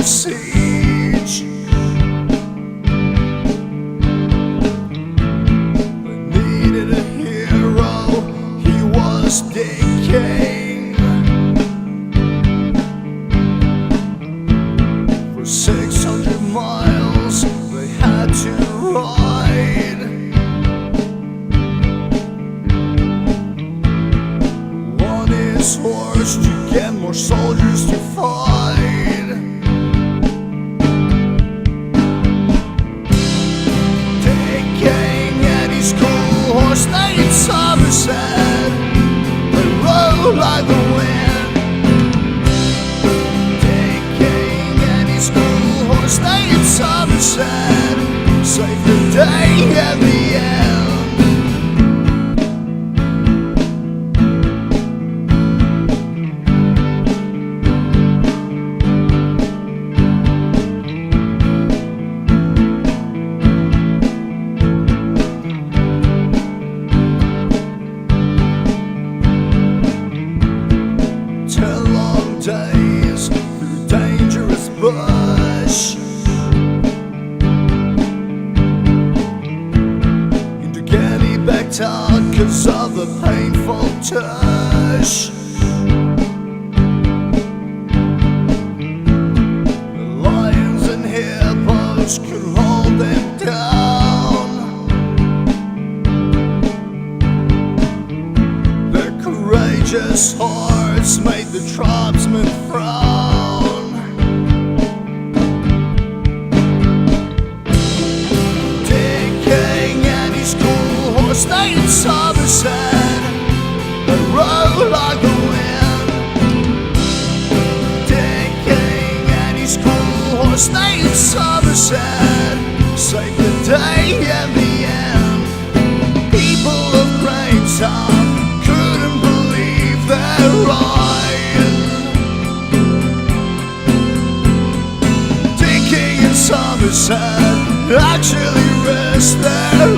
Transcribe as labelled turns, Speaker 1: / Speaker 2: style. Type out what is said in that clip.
Speaker 1: siege. They needed a hero, he was the king. For 600 miles they had to ride. On his horse to get more soldiers to fight. Taking Eddie's cool horse named Somerset, they rode like the wind. Taking Eddie's cool horse named Somerset, saved the day at the end. Days through dangerous bush, into Kenny backed out cause of the painful tush. The lions and hippos could hold them down. Their courageous hearts made the tribesmen frown. Taking Eddie's cool horse named Somerset, they rode like the wind. Taking Eddie's cool horse named Somerset, saved the day and the end. People of Gravetown couldn't believe their eyes. Somerset actually risked their